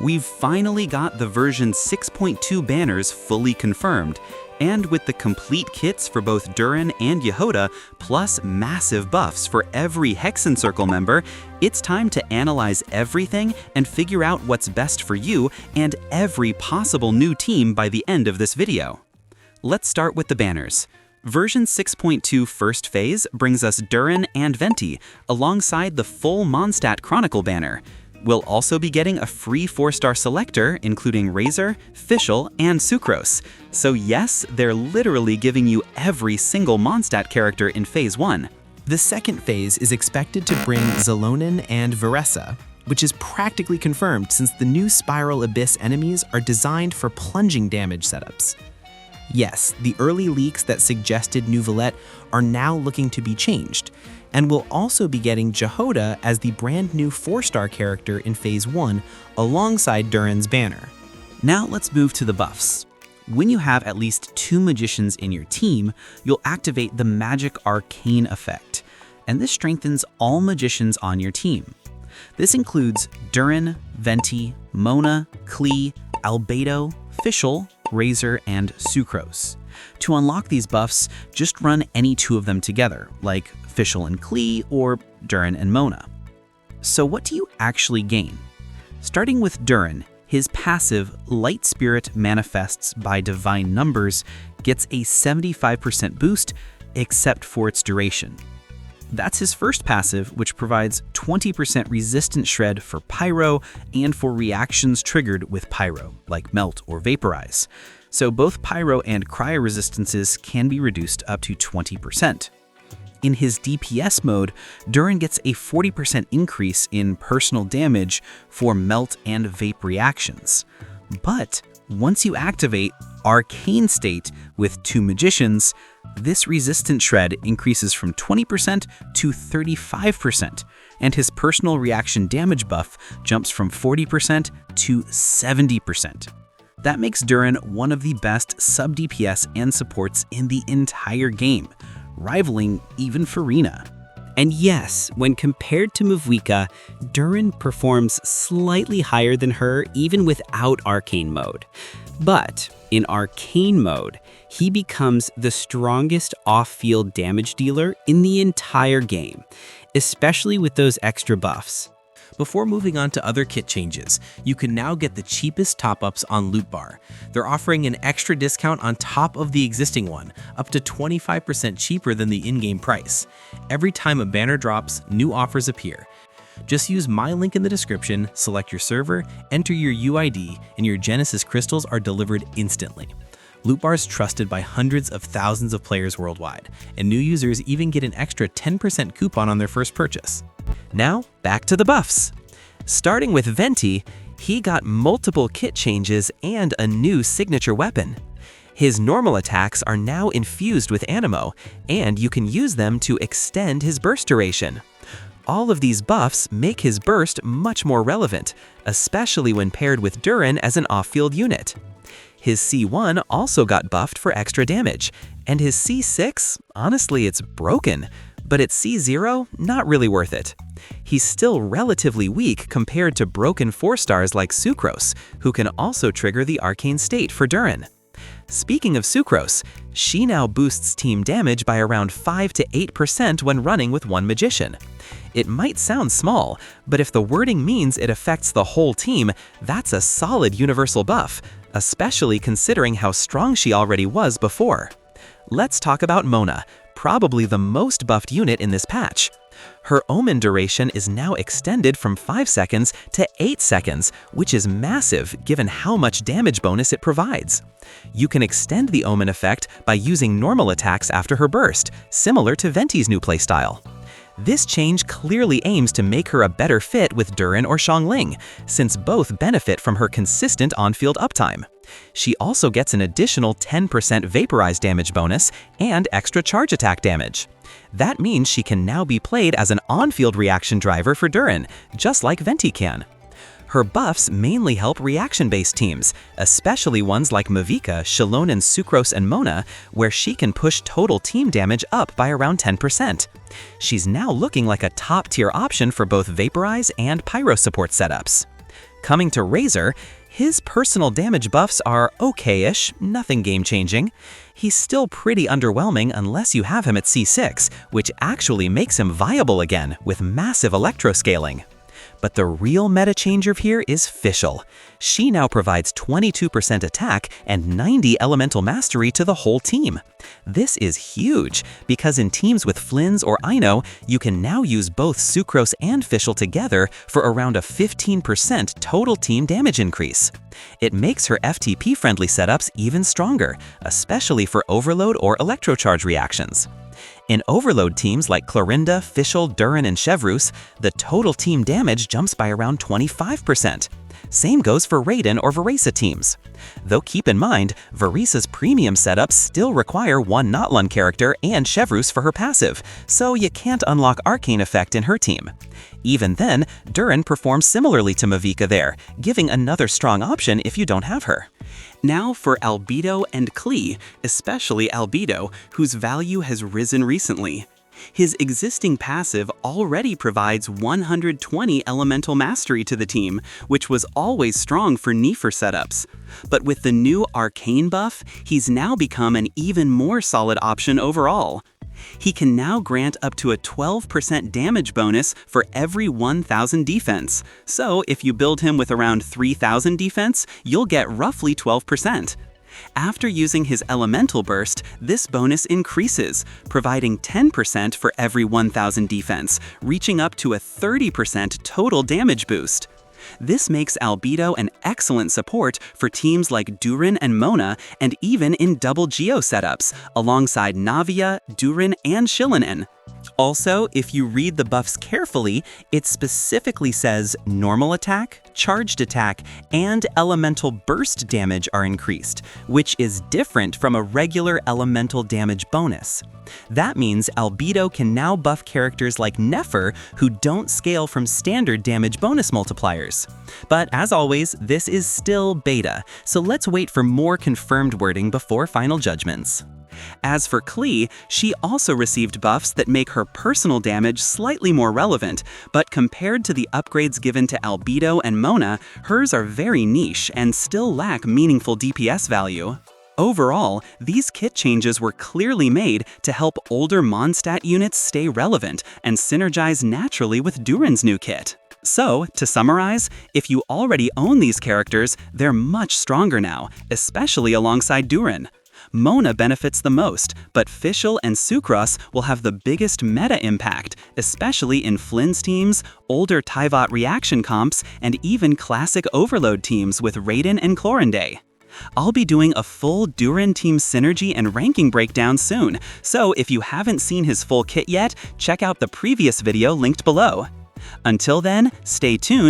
we've finally got the version 6.2 banners fully confirmed, and with the complete kits for both Durin and Jahoda, plus massive buffs for every Hexenzirkel member, it's time to analyze everything and figure out what's best for you and every possible new team by the end of this video. Let's start with the banners. Version 6.2 First Phase brings us Durin and Venti, alongside the full Mondstadt Chronicle banner. We'll also be getting a free 4-star selector, including Razor, Fischl, and Sucrose. So yes, they're literally giving you every single Mondstadt character in Phase 1. The second phase is expected to bring Xilonen and Veressa, which is practically confirmed since the new Spiral Abyss enemies are designed for plunging damage setups. Yes, the early leaks that suggested Nouvellette are now looking to be changed, and we'll also be getting Jahoda as the brand new 4-star character in Phase 1 alongside Durin's banner. Now let's move to the buffs. When you have at least 2 magicians in your team, you'll activate the magic Arcane effect, and this strengthens all magicians on your team. This includes Durin, Venti, Mona, Klee, Albedo, Fischl, Razor, and Sucrose. To unlock these buffs, just run any 2 of them together, like Fischl and Klee or Durin and Mona. So what do you actually gain? Starting with Durin, his passive Light Spirit Manifests by Divine Numbers gets a 75% boost, except for its duration. That's his first passive, which provides 20% resistant shred for Pyro and for reactions triggered with Pyro, like Melt or Vaporize. So both Pyro and Cryo resistances can be reduced up to 20%. In his DPS mode, Durin gets a 40% increase in personal damage for Melt and Vape reactions. But once you activate Arcane State with 2 magicians, this resistant shred increases from 20% to 35%, and his personal reaction damage buff jumps from 40% to 70%. That makes Durin one of the best sub-DPS and supports in the entire game, rivaling even Farina. And yes, when compared to Mvika, Durin performs slightly higher than her even without Arcane mode. But in Arcane mode, he becomes the strongest off-field damage dealer in the entire game, especially with those extra buffs. Before moving on to other kit changes, you can now get the cheapest top-ups on LootBar. They're offering an extra discount on top of the existing one, up to 25% cheaper than the in-game price. Every time a banner drops, new offers appear. Just use my link in the description, select your server, enter your UID, and your Genesis crystals are delivered instantly. LootBar is trusted by hundreds of thousands of players worldwide, and new users even get an extra 10% coupon on their first purchase. Now, back to the buffs. Starting with Venti, he got multiple kit changes and a new signature weapon. His normal attacks are now infused with Animo, and you can use them to extend his burst duration. All of these buffs make his burst much more relevant, especially when paired with Durin as an off-field unit. His C1 also got buffed for extra damage, and his C6, honestly, it's broken, but its C0, not really worth it. He's still relatively weak compared to broken 4-stars like Sucrose, who can also trigger the Arcane State for Durin. Speaking of Sucrose, she now boosts team damage by around 5 to 8% when running with 1 magician. It might sound small, but if the wording means it affects the whole team, that's a solid universal buff, especially considering how strong she already was before. Let's talk about Mona, probably the most buffed unit in this patch. Her Omen duration is now extended from 5 seconds to 8 seconds, which is massive given how much damage bonus it provides. You can extend the Omen effect by using normal attacks after her burst, similar to Venti's new playstyle. This change clearly aims to make her a better fit with Durin or Xiangling, since both benefit from her consistent on-field uptime. She also gets an additional 10% Vaporize damage bonus and extra charge attack damage. That means she can now be played as an on-field reaction driver for Durin, just like Venti can. Her buffs mainly help reaction-based teams, especially ones like Mvika, Xilonen, Sucrose, and Mona, where she can push total team damage up by around 10%. She's now looking like a top-tier option for both Vaporize and Pyro support setups. Coming to Razor, his personal damage buffs are okay-ish, nothing game-changing. He's still pretty underwhelming unless you have him at C6, which actually makes him viable again with massive electro-scaling. But the real meta changer here is Fischl. She now provides 22% attack and 90 elemental mastery to the whole team. This is huge, because in teams with Flynn's or Ino, you can now use both Sucrose and Fischl together for around a 15% total team damage increase. It makes her FTP-friendly setups even stronger, especially for overload or electrocharge reactions. In overload teams like Clorinda, Fischl, Durin, and Chevrus, the total team damage jumps by around 25%. Same goes for Raiden or Veresa teams. Though keep in mind, Veresa's premium setups still require one Notlun character and Chevrus for her passive, so you can't unlock Arcane effect in her team. Even then, Durin performs similarly to Mavica there, giving another strong option if you don't have her. Now for Albedo and Klee, especially Albedo, whose value has risen recently. His existing passive already provides 120 elemental mastery to the team, which was always strong for Nefer setups. But with the new Arcane buff, he's now become an even more solid option overall. He can now grant up to a 12% damage bonus for every 1,000 defense. So if you build him with around 3,000 defense, you'll get roughly 12%. After using his elemental burst, this bonus increases, providing 10% for every 1,000 defense, reaching up to a 30% total damage boost. This makes Albedo an excellent support for teams like Durin and Mona, and even in double Geo setups, alongside Navia, Durin, and Xilonen. Also, if you read the buffs carefully, it specifically says normal attack, charged attack, and elemental burst damage are increased, which is different from a regular elemental damage bonus. That means Albedo can now buff characters like Nefer who don't scale from standard damage bonus multipliers. But as always, this is still beta, so let's wait for more confirmed wording before final judgments. As for Klee, she also received buffs that make her personal damage slightly more relevant, but compared to the upgrades given to Albedo and Mona, hers are very niche and still lack meaningful DPS value. Overall, these kit changes were clearly made to help older Mondstadt units stay relevant and synergize naturally with Durin's new kit. So, to summarize, if you already own these characters, they're much stronger now, especially alongside Durin. Mona benefits the most, but Fischl and Sucrose will have the biggest meta impact, especially in Flynn's teams, older Tyvot reaction comps, and even classic overload teams with Raiden and Clorinda. I'll be doing a full Durin team synergy and ranking breakdown soon, so if you haven't seen his full kit yet, check out the previous video linked below. Until then, stay tuned.